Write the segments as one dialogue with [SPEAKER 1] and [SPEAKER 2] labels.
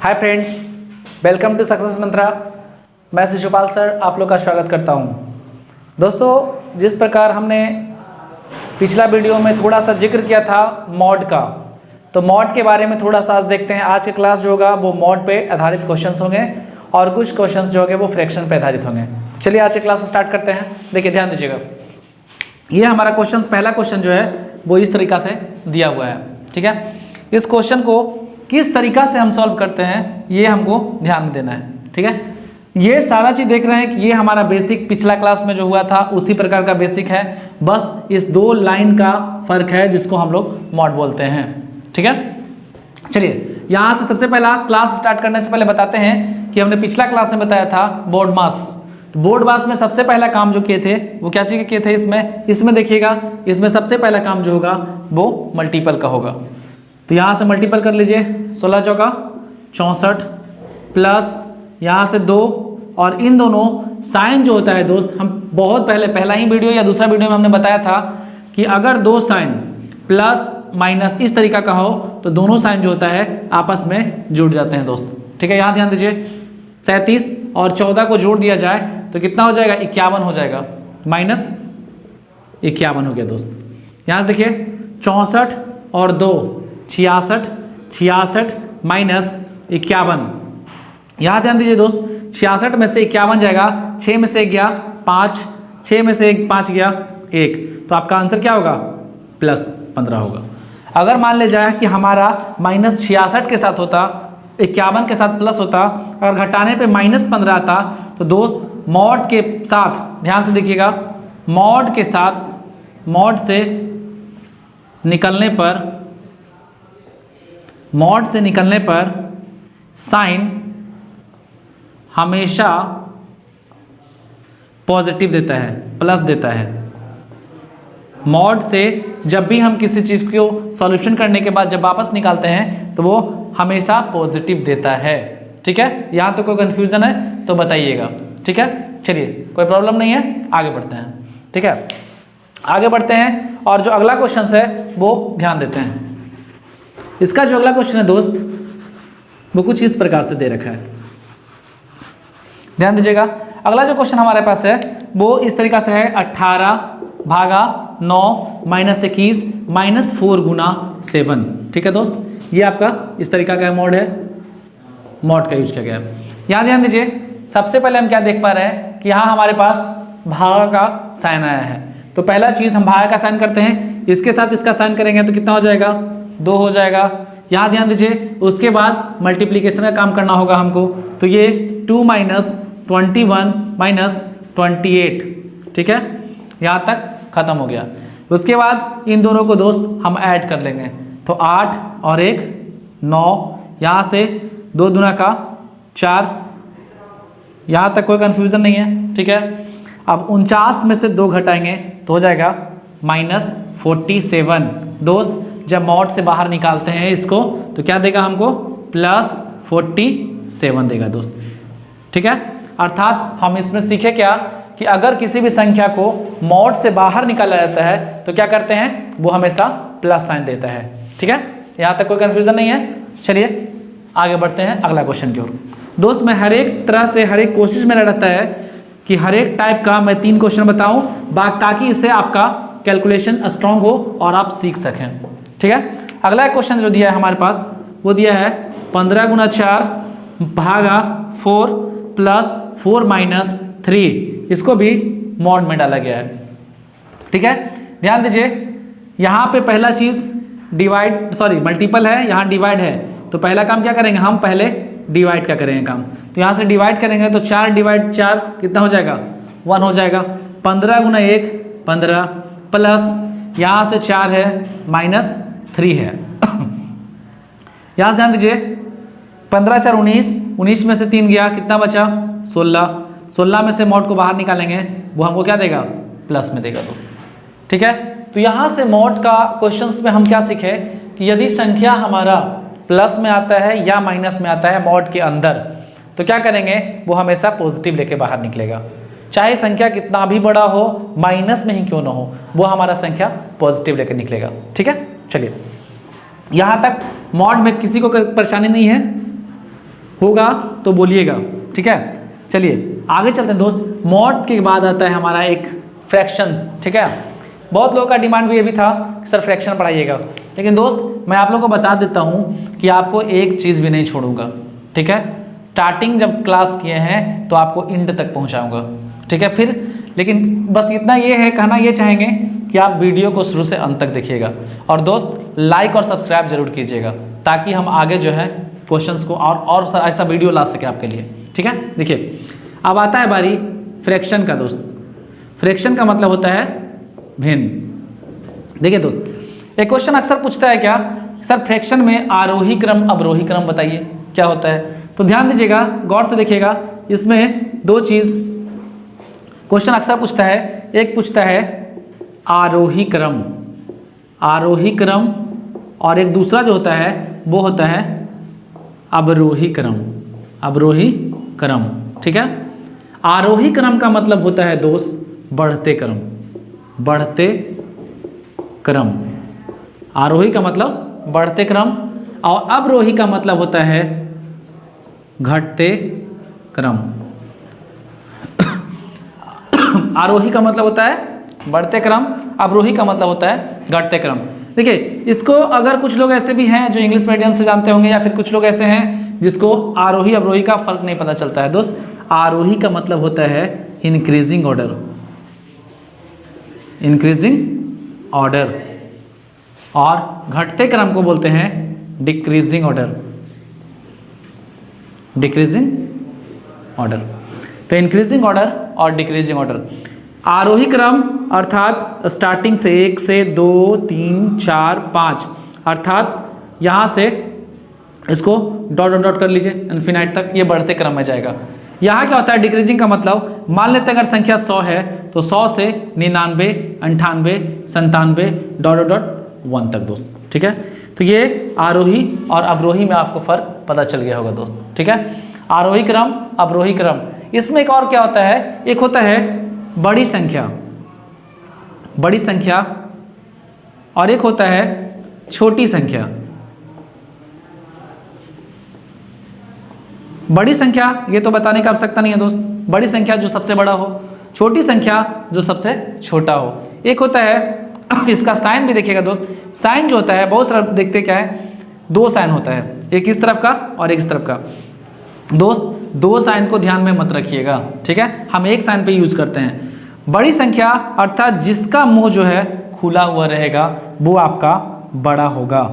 [SPEAKER 1] Hi friends, welcome to success Mantra. मैं Shishupal sir आप लोग का स्वागत करता हूं। दोस्तों, जिस प्रकार हमने पिछला वीडियो में थोड़ा सा जिक्र किया था मॉड का, तो मॉड के बारे में थोड़ा सा आज देखते हैं। आज की क्लास जो होगा वो मॉड पे आधारित क्वेश्चंस होंगे और कुछ क्वेश्चंस जो होंगे वो फ्रैक्शन पे आधारित होंगे। चलिए आज की क्लास स्टार्ट करते हैं। देखिए ध्यान दीजिएगा, ये हमारा पहला क्वेश्चन जो है वो इस तरीका से दिया हुआ है। ठीक है, इस क्वेश्चन को किस तरीका से हम सॉल्व करते हैं ये हमको ध्यान में देना है। ठीक है, ये सारा चीज देख रहे हैं कि ये हमारा बेसिक पिछला क्लास में जो हुआ था उसी प्रकार का बेसिक है, बस इस दो लाइन का फर्क है जिसको हम लोग मॉड बोलते हैं। ठीक है, चलिए यहाँ से सबसे पहला क्लास स्टार्ट करने से पहले बताते हैं कि हमने पिछला क्लास में बताया था बोर्ड मास। तो बोर्ड मास में सबसे पहला काम जो किए थे वो क्या चीज किए थे, इसमें देखिएगा, इसमें सबसे पहला काम जो होगा वो मल्टीपल का होगा। तो यहाँ से मल्टीपल कर लीजिए, 16 चौका 64 प्लस यहाँ से 2, और इन दोनों साइन जो होता है दोस्त, हम बहुत पहला ही वीडियो या दूसरा वीडियो में हमने बताया था कि अगर दो साइन प्लस माइनस इस तरीका का हो तो दोनों साइन जो होता है आपस में जुड़ जाते हैं दोस्त। ठीक है, यहाँ ध्यान दीजिए, 37 और 14 को जोड़ दिया जाए तो कितना हो जाएगा, 51 हो जाएगा, -51 हो गया दोस्त। यहाँ देखिए 64 और 2 66, 66 माइनस 51। यहाँ ध्यान दीजिए दोस्त, 66 में से 51 जाएगा, 6 में से 1 गया 5, 6 में से 1 5 गया 1, तो आपका आंसर क्या होगा, +15 होगा। अगर मान ले जाए कि हमारा -66 के साथ होता, 51 के साथ प्लस होता, अगर घटाने पे -15 आता, तो दोस्त मॉड के साथ ध्यान से देखिएगा, मॉड के साथ मॉड से निकलने पर साइन हमेशा पॉजिटिव देता है, प्लस देता है। मॉड से जब भी हम किसी चीज़ को सॉल्यूशन करने के बाद जब वापस निकालते हैं तो वो हमेशा पॉजिटिव देता है। ठीक है, यहाँ तो कोई कन्फ्यूज़न है तो बताइएगा। ठीक है, चलिए कोई प्रॉब्लम नहीं है, आगे बढ़ते हैं। ठीक है, आगे बढ़ते हैं और जो अगला क्वेश्चन है वो ध्यान देते हैं। इसका जो अगला क्वेश्चन है दोस्त वो कुछ इस प्रकार से दे रखा है, ध्यान दीजिएगा। अगला जो क्वेश्चन हमारे पास है वो इस तरीका से है, 18 भागा 9 -21 -4 गुना 7। ठीक है दोस्त, ये आपका इस तरीका का मॉड है, मॉड का यूज किया गया है। यहाँ ध्यान दीजिए, सबसे पहले हम क्या देख पा रहे हैं कि यहाँ हमारे पास भागा का साइन आया है। तो पहला चीज हम भागा का साइन करते हैं, इसके साथ इसका साइन करेंगे तो कितना हो जाएगा, 2 हो जाएगा। यहाँ ध्यान दीजिए, उसके बाद मल्टीप्लिकेशन का काम करना होगा हमको, तो ये 2 - 21 - 28। ठीक है, यहाँ तक खत्म हो गया। उसके बाद इन दोनों को दोस्त हम ऐड कर लेंगे, तो 8 और 1 9, यहाँ से 2 दूना का 4, यहाँ तक कोई कन्फ्यूज़न नहीं है। ठीक है, अब 49 में से 2 घटाएंगे तो हो जाएगा -47। दोस्त जब मॉड से बाहर निकालते हैं इसको तो क्या देगा हमको, +47 देगा दोस्त। ठीक है, अर्थात हम इसमें सीखे क्या कि अगर किसी भी संख्या को मॉड से बाहर निकाला जाता है तो क्या करते हैं, वो हमेशा प्लस साइन देता है। ठीक है, यहाँ तक कोई कन्फ्यूजन नहीं है। चलिए आगे बढ़ते हैं अगला क्वेश्चन की ओर। दोस्त मैं हर एक तरह से हर एक कोशिश मेरा रहता है कि हर एक टाइप का मैं 3 क्वेश्चन बताऊं, ताकि इससे आपका कैलकुलेशन स्ट्रांग हो और आप सीख सकें। ठीक है, अगला क्वेश्चन जो दिया है हमारे पास वो दिया है 15 × 4 भागा 4 + 4 - 3। इसको भी मॉड में डाला गया है। ठीक है, ध्यान दीजिए, यहाँ पे पहला चीज मल्टीपल है, यहाँ डिवाइड है। तो पहला काम क्या करेंगे, हम पहले डिवाइड का करेंगे काम। तो यहाँ से डिवाइड करेंगे तो 4 / 4 कितना हो जाएगा, 1 हो जाएगा। 15 × 1 15 प्लस यहाँ से 4 है -3 है। यहाँ ध्यान दीजिए, 15 × 4 19, 19 में से 3 गया, कितना बचा, 16। 16 में से मॉड को बाहर निकालेंगे, वो हमको क्या देगा, प्लस में देगा दोस्त। ठीक है, तो यहाँ से मॉड का क्वेश्चंस में हम क्या सीखे कि यदि संख्या हमारा प्लस में आता है या माइनस में आता है मॉड के अंदर, तो क्या करेंगे, वो हमेशा पॉजिटिव लेके बाहर निकलेगा। चाहे संख्या कितना भी बड़ा हो, माइनस में ही क्यों ना हो, वो हमारा संख्या पॉजिटिव लेकर निकलेगा। ठीक है, चलिए यहाँ तक मॉड में किसी को परेशानी नहीं है। होगा तो बोलिएगा, ठीक है। चलिए आगे चलते हैं दोस्त। मॉड के बाद आता है हमारा एक फ्रैक्शन, ठीक है। बहुत लोगों का डिमांड भी ये भी था कि सर फ्रैक्शन पढ़ाइएगा, लेकिन दोस्त मैं आप लोगों को बता देता हूँ कि आपको एक चीज़ भी नहीं छोड़ूंगा, ठीक है। स्टार्टिंग जब क्लास किए हैं तो आपको इंड तक पहुँचाऊँगा, ठीक है। फिर लेकिन बस इतना ये है, कहना ये चाहेंगे कि आप वीडियो को शुरू से अंत तक देखिएगा, और दोस्त लाइक और सब्सक्राइब जरूर कीजिएगा, ताकि हम आगे जो है क्वेश्चंस को और ऐसा वीडियो ला सके आपके लिए, ठीक है। देखिए अब आता है बारी फ्रैक्शन का दोस्त। फ्रैक्शन का मतलब होता है भिन्न। देखिए दोस्त एक क्वेश्चन अक्सर पूछता है क्या, सर फ्रैक्शन में आरोही क्रम अवरोही क्रम बताइए क्या होता है। तो ध्यान दीजिएगा, गौर से देखिएगा, इसमें दो चीज़ क्वेश्चन अक्सर पूछता है। एक पूछता है आरोही क्रम, आरोही क्रम, और एक दूसरा जो होता है वो होता है अवरोही क्रम, अवरोही क्रम, ठीक है। आरोही क्रम का मतलब होता है दोस्त बढ़ते क्रम, बढ़ते क्रम। आरोही का मतलब बढ़ते क्रम, और अवरोही का मतलब होता है घटते क्रम। आरोही का मतलब होता है बढ़ते क्रम, अवरोही का मतलब होता है घटते क्रम। देखिए इसको अगर कुछ लोग ऐसे भी हैं जो इंग्लिश मीडियम से जानते होंगे, या फिर कुछ लोग ऐसे हैं जिसको आरोही अवरोही का फर्क नहीं पता चलता है। दोस्त आरोही का मतलब होता है इंक्रीजिंग ऑर्डर, इंक्रीजिंग ऑर्डर, और घटते क्रम को बोलते हैं डिक्रीजिंग ऑर्डर, डिक्रीजिंग ऑर्डर। तो इंक्रीजिंग ऑर्डर और डिक्रीजिंग ऑर्डर। आरोही क्रम अर्थात स्टार्टिंग से 1 से 2 3 4 5, अर्थात यहाँ से इसको डॉट डॉट डॉट कर लीजिए इन्फिनाइट तक, ये बढ़ते क्रम में जाएगा। यहाँ क्या होता है डिक्रीजिंग का मतलब, मान लेते हैं अगर संख्या 100 है तो 100 से 99 98 97 डॉट डॉट डॉट 1 तक दोस्त, ठीक है। तो ये आरोही और अवरोही में आपको फर्क पता चल गया होगा दोस्त, ठीक है। आरोही क्रम अवरोही क्रम। इसमें एक और क्या होता है, एक होता है बड़ी संख्या, बड़ी संख्या, और एक होता है छोटी संख्या। बड़ी संख्या ये तो बताने की आवश्यकता नहीं है दोस्त, बड़ी संख्या जो सबसे बड़ा हो, छोटी संख्या जो सबसे छोटा हो। एक होता है इसका साइन भी देखिएगा दोस्त, साइन जो होता है बहुत सारा देखते क्या है, दो साइन होता है, एक इस तरफ का और एक इस तरफ का। दोस्त दो साइन को ध्यान में मत रखिएगा, ठीक है, हम एक साइन पे यूज करते हैं। बड़ी संख्या अर्थात जिसका मुंह जो है खुला हुआ रहेगा वो आपका बड़ा होगा,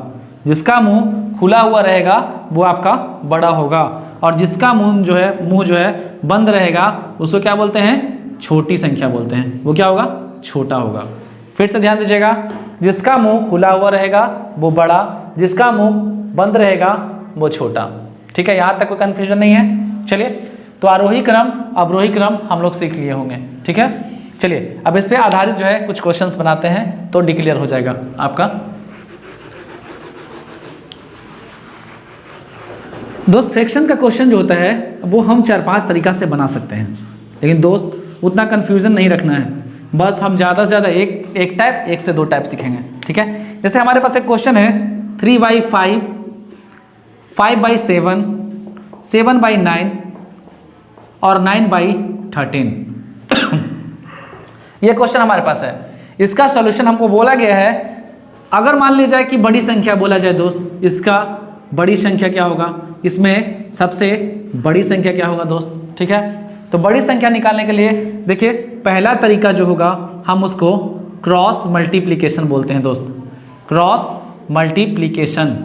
[SPEAKER 1] जिसका मुंह खुला हुआ रहेगा वो आपका बड़ा होगा, और जिसका मुंह जो है बंद रहेगा उसको क्या बोलते हैं, छोटी संख्या बोलते हैं, वो क्या होगा, छोटा होगा। फिर से ध्यान दीजिएगा, जिसका मुंह खुला हुआ रहेगा वो बड़ा, जिसका मुंह बंद रहेगा वो छोटा, ठीक है। यहाँ तक कोई कन्फ्यूजन नहीं है। चलिए तो आरोही क्रम अवरोही क्रम हम लोग सीख लिए होंगे, ठीक है। चलिए अब इस पे आधारित जो है कुछ क्वेश्चंस बनाते हैं तो डिक्लेयर हो जाएगा आपका। दोस्त फ्रैक्शन का क्वेश्चन जो होता है वो हम 4-5 तरीका से बना सकते हैं, लेकिन दोस्त उतना कन्फ्यूजन नहीं रखना है, बस हम ज़्यादा से ज़्यादा एक टाइप, 1 से 2 टाइप सीखेंगे, ठीक है। जैसे हमारे पास एक क्वेश्चन है 3/5, 5/7, 7/9 और 9/13। ये क्वेश्चन हमारे पास है। इसका सॉल्यूशन हमको बोला गया है, अगर मान लिया जाए कि बड़ी संख्या बोला जाए दोस्त, इसका बड़ी संख्या क्या होगा, इसमें सबसे बड़ी संख्या क्या होगा दोस्त, ठीक है। तो बड़ी संख्या निकालने के लिए देखिए पहला तरीका जो होगा हम उसको क्रॉस मल्टीप्लिकेशन बोलते हैं दोस्त, क्रॉस मल्टीप्लिकेशन।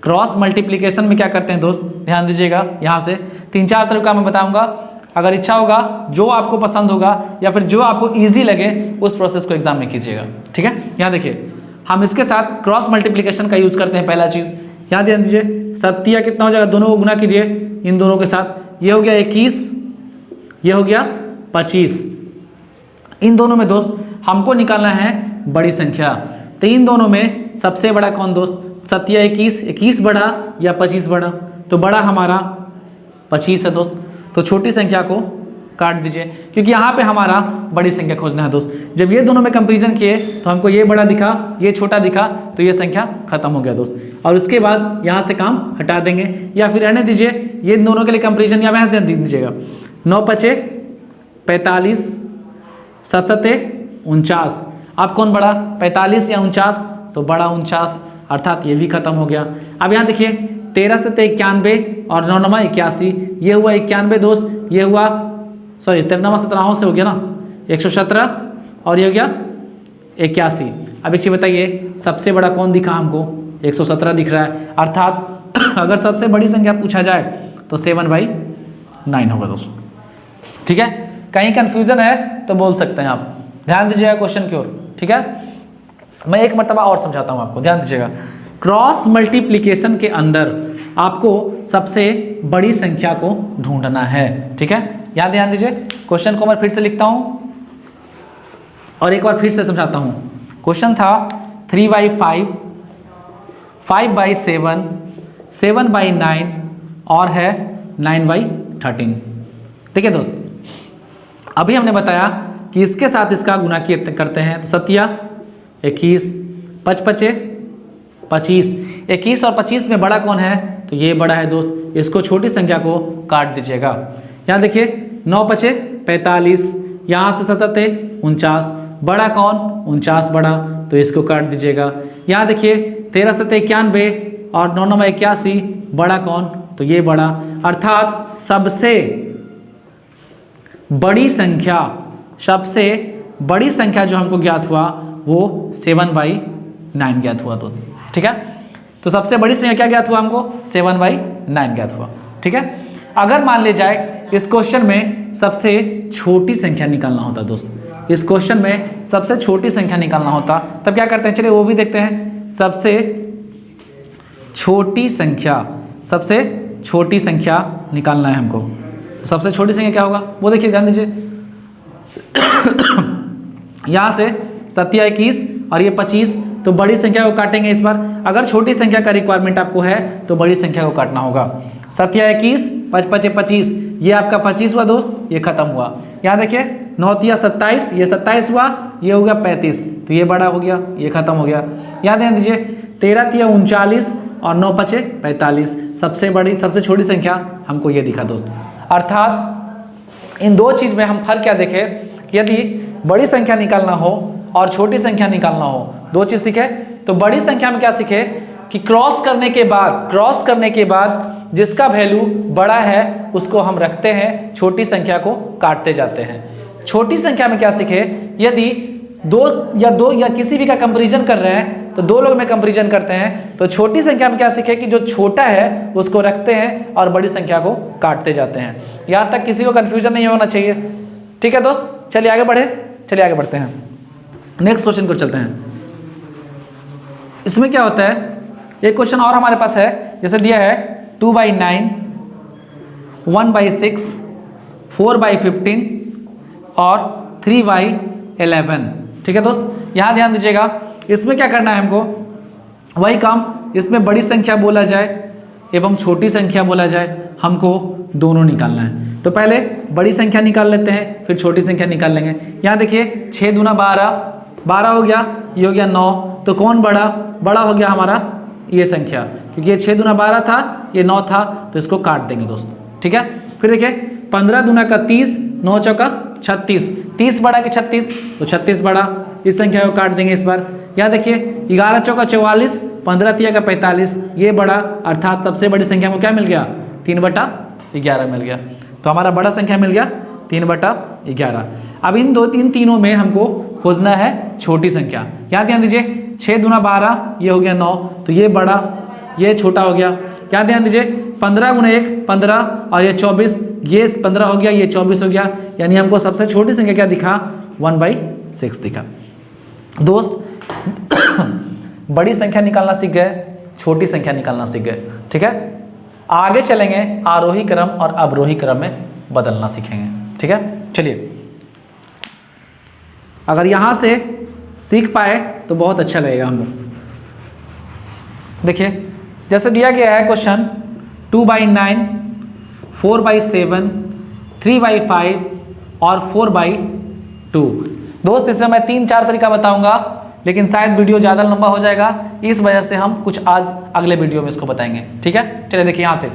[SPEAKER 1] क्रॉस मल्टीप्लिकेशन में क्या करते हैं दोस्त, ध्यान दीजिएगा, यहाँ से 3-4 तरीका मैं बताऊंगा, अगर इच्छा होगा जो आपको पसंद होगा या फिर जो आपको इजी लगे उस प्रोसेस को एग्जाम में कीजिएगा, ठीक है। यहाँ देखिए हम इसके साथ क्रॉस मल्टीप्लिकेशन का यूज करते हैं। पहला चीज यहाँ ध्यान दीजिए, 7 कितना हो जाएगा, दोनों को गुना कीजिए इन दोनों के साथ, ये हो गया 21, ये हो गया 25। इन दोनों में दोस्त हमको निकालना है बड़ी संख्या, तो इन दोनों में सबसे बड़ा कौन दोस्त, 7 या 21 बड़ा या 25 बड़ा, तो बड़ा हमारा 25 है दोस्त। तो छोटी संख्या को काट दीजिए, क्योंकि यहाँ पे हमारा बड़ी संख्या खोजना है दोस्त। जब ये दोनों में कंपैरिजन किए तो हमको ये बड़ा दिखा, ये छोटा दिखा, तो ये संख्या खत्म हो गया दोस्त। और उसके बाद यहाँ से काम हटा देंगे या फिर रहने दीजिए, ये दोनों के लिए कंपेरिजन या मैच दे दीजिएगा। 9 पचे 45, 7 सते 49। अब कौन बड़ा, 45 या 49? तो बड़ा 49, अर्थात ये भी खत्म हो गया। अब यहाँ देखिए 13 सते 91 और 9 9 81, ये हुआ 91 दोस्त, ये हुआ सॉरी 13 17 से हो गया ना 117 और ये हो गया 81। अब एक चीज बताइए, सबसे बड़ा कौन दिखा हमको? 117 दिख रहा है, अर्थात अगर सबसे बड़ी संख्या पूछा जाए तो 7/9 होगा दोस्तों। ठीक है, कहीं कंफ्यूजन है तो बोल सकते हैं आप, ध्यान दीजिएगा क्वेश्चन की ओर। ठीक है, मैं एक मरतबा और समझाता हूं आपको, ध्यान दीजिएगा। क्रॉस मल्टीप्लिकेशन के अंदर आपको सबसे बड़ी संख्या को ढूंढना है। ठीक है, यहाँ ध्यान दीजिए, क्वेश्चन को मैं फिर से लिखता हूं और एक बार फिर से समझाता हूं। क्वेश्चन था 3/5, 5/7, 7/9 और है 9/13। ठीक है दोस्त, अभी हमने बताया कि इसके साथ इसका गुना करते हैं तो 7 21, 5 पचे 25। 21 और 25 में बड़ा कौन है? तो ये बड़ा है दोस्त, इसको छोटी संख्या को काट दीजिएगा। यहाँ देखिए 9 पचे 45, यहाँ से 7 49, बड़ा कौन? 49 बड़ा, तो इसको काट दीजिएगा। यहाँ देखिए 13 7 91 और 9 9 81, बड़ा कौन? तो ये बड़ा, अर्थात सबसे बड़ी संख्या, सबसे बड़ी संख्या जो हमको ज्ञात हुआ वो 7/9 ज्ञात हुआ। तो ठीक है, तो सबसे बड़ी संख्या क्या ज्ञात हुआ हमको? 7/9 ज्ञात हुआ। ठीक है, अगर मान ले जाए इस क्वेश्चन में सबसे छोटी संख्या निकालना होता दोस्त, इस क्वेश्चन में सबसे छोटी संख्या निकालना होता, तब क्या करते हैं, चलिए वो भी देखते हैं। सबसे छोटी संख्या, सबसे छोटी संख्या निकालना है हमको, तो सबसे छोटी संख्या क्या होगा वो देखिए, ध्यान दीजिए। यहाँ से 7 21 और ये 25, तो बड़ी संख्या को काटेंगे इस बार। अगर छोटी संख्या का रिक्वायरमेंट आपको है तो बड़ी संख्या को काटना होगा। 7 21, 5 5 25, ये आपका 25 हुआ दोस्त, ये खत्म हुआ। यहाँ देखिए 9 3 27, ये 27 हुआ, ये हो गया 35, तो ये बड़ा हो गया, ये खत्म हो गया। यहाँ ध्यान दीजिए 13 3 39 और 9 5 45, सबसे बड़ी सबसे छोटी संख्या हमको ये दिखा दोस्त। अर्थात इन दो चीज में हम फर्क क्या देखें, यदि बड़ी संख्या निकालना हो और छोटी संख्या निकालना हो, दो चीज सीखे। तो बड़ी संख्या में क्या सीखे कि क्रॉस करने के बाद जिसका वैल्यू बड़ा है उसको हम रखते हैं, छोटी संख्या को काटते जाते हैं। छोटी संख्या में क्या सीखे, यदि दो या किसी भी का कंपैरिजन कर रहे हैं तो दो लोग में कंपैरिजन करते हैं, तो छोटी संख्या में क्या सीखे कि जो छोटा है उसको रखते हैं और बड़ी संख्या को काटते जाते हैं। यहाँ तक किसी को कंफ्यूजन नहीं होना चाहिए। ठीक है दोस्त, चलिए आगे बढ़ते हैं। नेक्स्ट क्वेश्चन को चलते हैं। इसमें क्या होता है, एक क्वेश्चन और हमारे पास है, जैसे दिया है 2/9, 1/6, 4/15 और 3/11। ठीक है दोस्त, यहाँ ध्यान दीजिएगा, इसमें क्या करना है हमको, वही काम, इसमें बड़ी संख्या बोला जाए एवं छोटी संख्या बोला जाए, हमको दोनों निकालना है। तो पहले बड़ी संख्या निकाल लेते हैं, फिर छोटी संख्या निकाल लेंगे। यहाँ देखिए 6 दूना 12, 12 हो गया, ये हो गया 9, तो कौन बड़ा हो गया हमारा ये संख्या, क्योंकि ये 6 दूना 12 था, ये 9 था, तो इसको काट देंगे दोस्त। ठीक है, फिर देखिए 15 दूना का 30, 9 चौका 36, 30 बड़ा कि 36, तो 36 बड़ा, इस संख्या को काट देंगे इस बार। यहाँ देखिए 11 चौका 44, 15 तिया का 45, ये बड़ा, अर्थात सबसे बड़ी संख्या को क्या मिल गया, 3/11 मिल गया। तो हमारा बड़ा संख्या मिल गया 3/11। अब इन तीनों में हमको खोजना है छोटी संख्या। यहाँ ध्यान दीजिए 6 दूना 12, ये हो गया 9, तो ये बड़ा, ये छोटा हो गया। यहाँ ध्यान दीजिए 15 गुना 1 15 और ये 24, ये 15 हो गया, ये 24 हो गया, यानी हमको सबसे छोटी संख्या क्या दिखा, 1/6 दिखा। दोस्त बड़ी संख्या निकालना सीख गए, छोटी संख्या निकालना सीख गए। ठीक है, आगे चलेंगे आरोही क्रम और अवरोही क्रम में बदलना सीखेंगे। ठीक है, चलिए, अगर यहां से सीख पाए तो बहुत अच्छा लगेगा हम लोग। देखिए जैसे दिया गया है क्वेश्चन 2/9, 4/7, 3/5 और 4/2। दोस्त इसमें मैं 3-4 तरीका बताऊंगा, लेकिन शायद वीडियो ज़्यादा लंबा हो जाएगा, इस वजह से हम कुछ आज अगले वीडियो में इसको बताएंगे। ठीक है, चलिए देखिए यहाँ से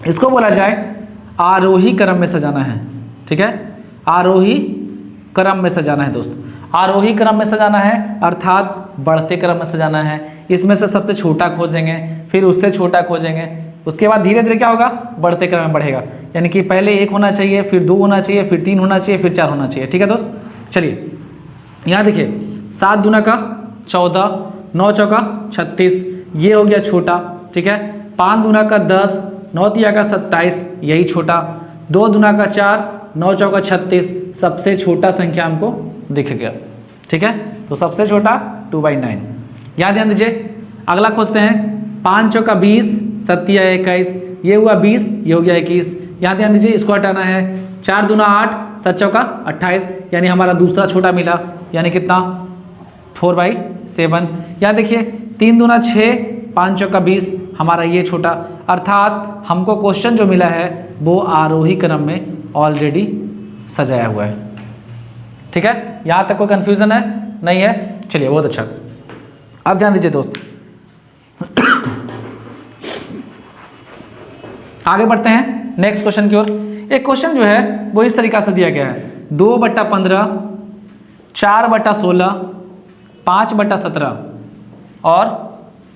[SPEAKER 1] इसको बोला जाए आरोही क्रम में सजाना है। ठीक है, आरोही क्रम में सजाना है दोस्त, आरोही क्रम में सजाना है अर्थात बढ़ते क्रम में सजाना है। इसमें से सबसे छोटा खोजेंगे, फिर उससे छोटा खोजेंगे, उसके बाद धीरे धीरे क्या होगा, बढ़ते क्रम में बढ़ेगा। यानी कि पहले 1 होना चाहिए, फिर 2 होना चाहिए, फिर 3 होना चाहिए, फिर 4 होना चाहिए। ठीक है दोस्त, चलिए यहाँ देखिए 7 दूना का 14, 9 चौका 36, ये हो गया छोटा। ठीक है, 5 दूना का 10, 9 तिया का 27, यही छोटा। 2 दूना का 4, 9 चौका 36, सबसे छोटा संख्या हमको दिख गया। ठीक है, तो सबसे छोटा 2/9। यहाँ ध्यान दीजिए, अगला खोजते हैं 5 चौका 20, 7 तिया 21, ये हुआ 20, ये हो गया 21। यहाँ ध्यान दीजिए, इसको हटाना है। 4 दूना 8, 7 चौका 28, यानी हमारा दूसरा छोटा मिला, यानी कितना 4/7। यहाँ देखिए 3 दूना 6, 5 चौका 20, हमारा ये छोटा। अर्थात हमको क्वेश्चन जो मिला है वो आरोही क्रम में ऑलरेडी सजाया हुआ है। ठीक है, यहाँ तक कोई कंफ्यूजन है? नहीं है, चलिए बहुत अच्छा। अब ध्यान दीजिए दोस्त, आगे बढ़ते हैं नेक्स्ट क्वेश्चन की ओर। एक क्वेश्चन जो है वो इस तरीका से दिया गया है 2/15, 4/16, 5/17 और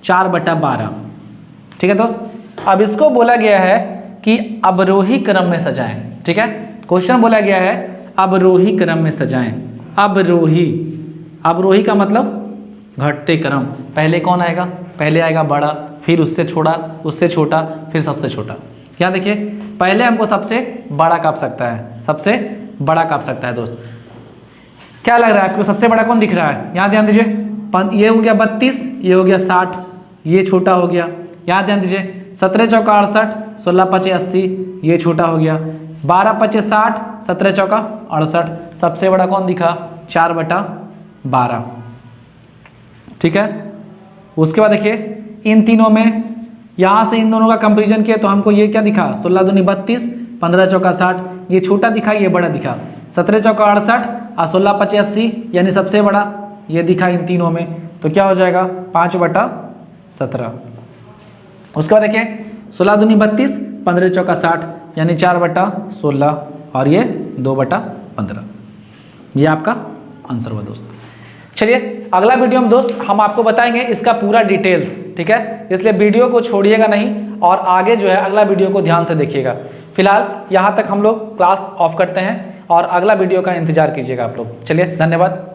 [SPEAKER 1] 4/12। ठीक है दोस्त, अब इसको बोला गया है कि अवरोही क्रम में सजाएं। ठीक है, क्वेश्चन बोला गया है अवरोही क्रम में सजाएं। अवरोही, अवरोही का मतलब घटते क्रम। पहले कौन आएगा? पहले आएगा बड़ा, फिर उससे छोटा, उससे छोटा, फिर सबसे छोटा। यहाँ देखिए, पहले हमको सबसे बड़ा काप सकता है, सबसे बड़ा काप सकता है दोस्त। क्या लग रहा है आपको, सबसे बड़ा कौन दिख रहा है? यहाँ ध्यान दीजिए, ये हो गया 32, ये हो गया 60, ये छोटा हो गया। यहाँ ध्यान दीजिए, 17 चौका 68, 16 5 80, ये छोटा हो गया। 12 5 60, 17 चौका 68, सबसे बड़ा कौन दिखा? 4/12। ठीक है, उसके बाद देखिए इन तीनों में, यहाँ से इन दोनों का कंपेरिजन किया तो हमको ये क्या दिखा? 16 दूनी 32, 15 चौका 60, ये छोटा दिखा, ये बड़ा दिखा। 17 चौका 68 और 16 5 80, यानी सबसे बड़ा ये दिखा इन तीनों में, तो क्या हो जाएगा? 5/17। उसके बाद देखिए 16 दूनी 32, 15 चौका 60, यानी 4/16 और ये 2/15। ये आपका आंसर हुआ दोस्त। चलिए अगला वीडियो में दोस्त हम आपको बताएंगे इसका पूरा डिटेल्स। ठीक है, इसलिए वीडियो को छोड़िएगा नहीं और आगे जो है अगला वीडियो को ध्यान से देखिएगा। फिलहाल यहाँ तक हम लोग क्लास ऑफ करते हैं और अगला वीडियो का इंतजार कीजिएगा आप लोग। चलिए, धन्यवाद।